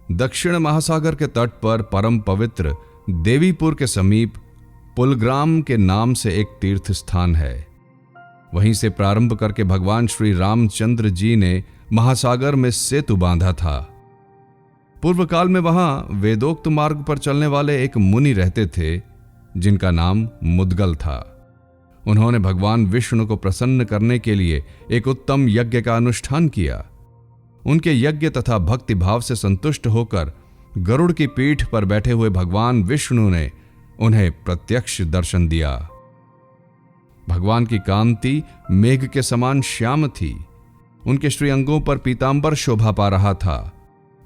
दक्षिण महासागर के तट पर परम पवित्र देवीपुर के समीप पुलग्राम के नाम से एक तीर्थ स्थान है। वहीं से प्रारंभ करके भगवान श्री रामचंद्र जी ने महासागर में सेतु बांधा था। पूर्व काल में वहां वेदोक्त मार्ग पर चलने वाले एक मुनि रहते थे जिनका नाम मुद्गल था। उन्होंने भगवान विष्णु को प्रसन्न करने के लिए एक उत्तम यज्ञ का अनुष्ठान किया। उनके यज्ञ तथा भक्ति भाव से संतुष्ट होकर गरुड़ की पीठ पर बैठे हुए भगवान विष्णु ने उन्हें प्रत्यक्ष दर्शन दिया। भगवान की कांति मेघ के समान श्याम थी। उनके श्रीअंगों पर पीतांबर शोभा पा रहा था।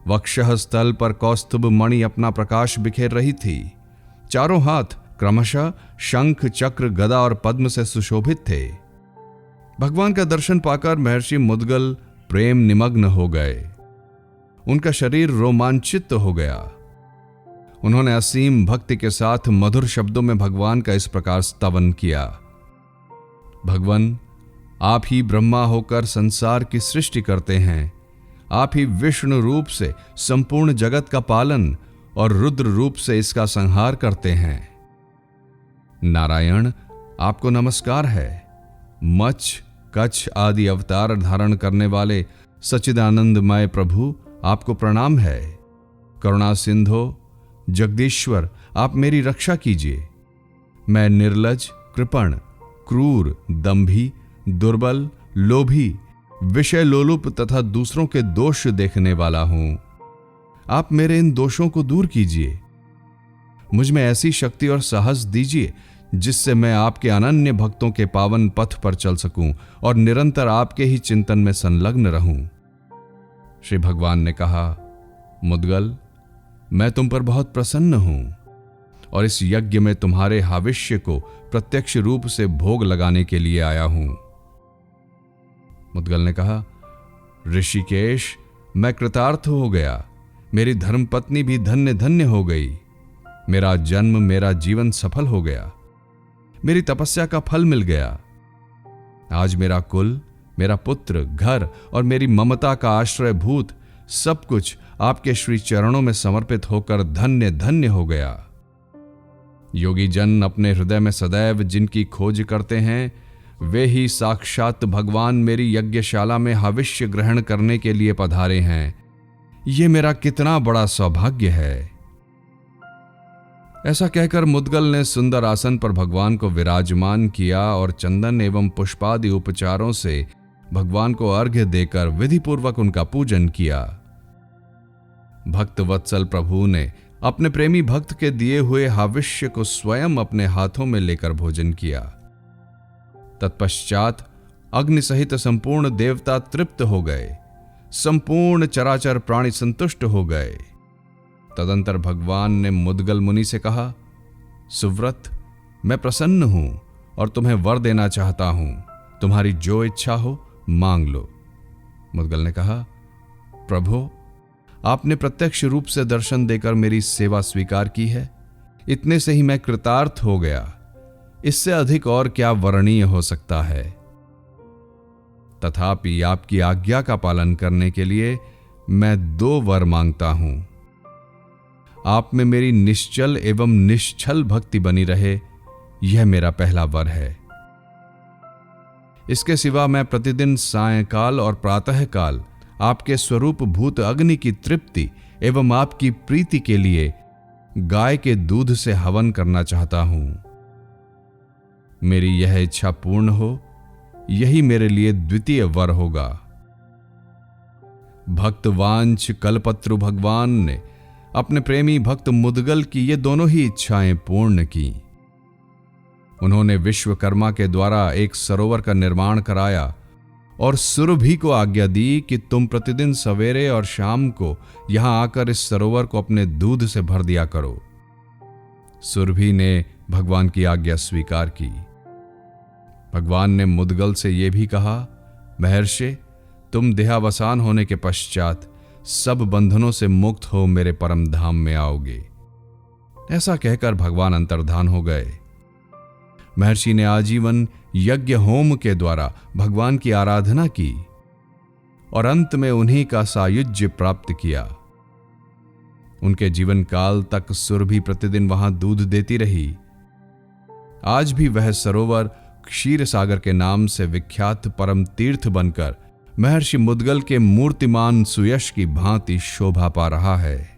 वक्षः स्थल पर कौस्तुभ मणि अपना प्रकाश बिखेर रही थी। चारों हाथ क्रमशः शंख, चक्र, गदा और पद्म से सुशोभित थे। भगवान का दर्शन पाकर महर्षि मुद्गल प्रेम निमग्न हो गए। उनका शरीर रोमांचित हो गया। उन्होंने असीम भक्ति के साथ मधुर शब्दों में भगवान का इस प्रकार स्तवन किया। भगवान, आप ही ब्रह्मा होकर संसार की सृष्टि करते हैं। आप ही विष्णु रूप से संपूर्ण जगत का पालन और रुद्र रूप से इसका संहार करते हैं। नारायण, आपको नमस्कार है। मच्छ, कच्छ आदि अवतार धारण करने वाले सच्चिदानंदमय प्रभु, आपको प्रणाम है। करुणा सिंधो, जगदीश्वर, आप मेरी रक्षा कीजिए। मैं निर्लज, कृपण, क्रूर, दंभी, दुर्बल, लोभी, विषय लोलुप तथा दूसरों के दोष देखने वाला हूं। आप मेरे इन दोषों को दूर कीजिए। मुझ में ऐसी शक्ति और साहस दीजिए जिससे मैं आपके अनन्य भक्तों के पावन पथ पर चल सकूं और निरंतर आपके ही चिंतन में संलग्न रहूं। श्री भगवान ने कहा, मुद्गल, मैं तुम पर बहुत प्रसन्न हूं और इस यज्ञ में तुम्हारे हाविष्य को प्रत्यक्ष रूप से भोग लगाने के लिए आया हूं। मुद्गल ने कहा, ऋषिकेश, मैं कृतार्थ हो गया। मेरी धर्मपत्नी भी धन्य धन्य हो गई। मेरा जन्म, मेरा जीवन सफल हो गया। मेरी तपस्या का फल मिल गया। आज मेरा कुल, मेरा पुत्र, घर और मेरी ममता का आश्रयभूत सब कुछ आपके श्री चरणों में समर्पित होकर धन्य धन्य हो गया। योगी जन अपने हृदय में सदैव जिनकी खोज करते हैं, वे ही साक्षात भगवान मेरी यज्ञशाला में हविष्य ग्रहण करने के लिए पधारे हैं। ये मेरा कितना बड़ा सौभाग्य है। ऐसा कहकर मुद्गल ने सुंदर आसन पर भगवान को विराजमान किया और चंदन एवं पुष्पादि उपचारों से भगवान को अर्घ्य देकर विधिपूर्वक उनका पूजन किया। भक्त वत्सल प्रभु ने अपने प्रेमी भक्त के दिए हुए हाविष्य को स्वयं अपने हाथों में लेकर भोजन किया। तत्पश्चात अग्नि सहित संपूर्ण देवता तृप्त हो गए। संपूर्ण चराचर प्राणी संतुष्ट हो गए। तदंतर भगवान ने मुद्गल मुनि से कहा, सुव्रत, मैं प्रसन्न हूं और तुम्हें वर देना चाहता हूं। तुम्हारी जो इच्छा हो मांग लो। मुद्गल ने कहा, प्रभु, आपने प्रत्यक्ष रूप से दर्शन देकर मेरी सेवा स्वीकार की है। इतने से ही मैं कृतार्थ हो गया। इससे अधिक और क्या वर्णनीय हो सकता है। तथापि आपकी आज्ञा का पालन करने के लिए मैं 2 वर मांगता हूं। आप में मेरी निश्चल एवं निश्चल भक्ति बनी रहे, यह मेरा पहला वर है। इसके सिवा मैं प्रतिदिन सायंकाल और प्रातःकाल आपके स्वरूप भूत अग्नि की तृप्ति एवं आपकी प्रीति के लिए गाय के दूध से हवन करना चाहता हूं। मेरी यह इच्छा पूर्ण हो, यही मेरे लिए द्वितीय वर होगा। भक्तवांछ कल्पत्रु भगवान ने अपने प्रेमी भक्त मुद्गल की ये दोनों ही इच्छाएं पूर्ण की। उन्होंने विश्वकर्मा के द्वारा एक सरोवर का निर्माण कराया और सुरभि को आज्ञा दी कि तुम प्रतिदिन सवेरे और शाम को यहां आकर इस सरोवर को अपने दूध से भर दिया करो। सुरभि ने भगवान की आज्ञा स्वीकार की। भगवान ने मुद्गल से यह भी कहा, महर्षि, तुम देहावसान होने के पश्चात सब बंधनों से मुक्त हो मेरे परम धाम में आओगे। ऐसा कहकर भगवान अंतर्धान हो गए। महर्षि ने आजीवन यज्ञ होम के द्वारा भगवान की आराधना की और अंत में उन्हीं का सायुज्य प्राप्त किया। उनके जीवन काल तक सुरभि प्रतिदिन वहां दूध देती रही। आज भी वह सरोवर क्षीर सागर के नाम से विख्यात परम तीर्थ बनकर महर्षि मुद्गल के मूर्तिमान सुयश की भांति शोभा पा रहा है।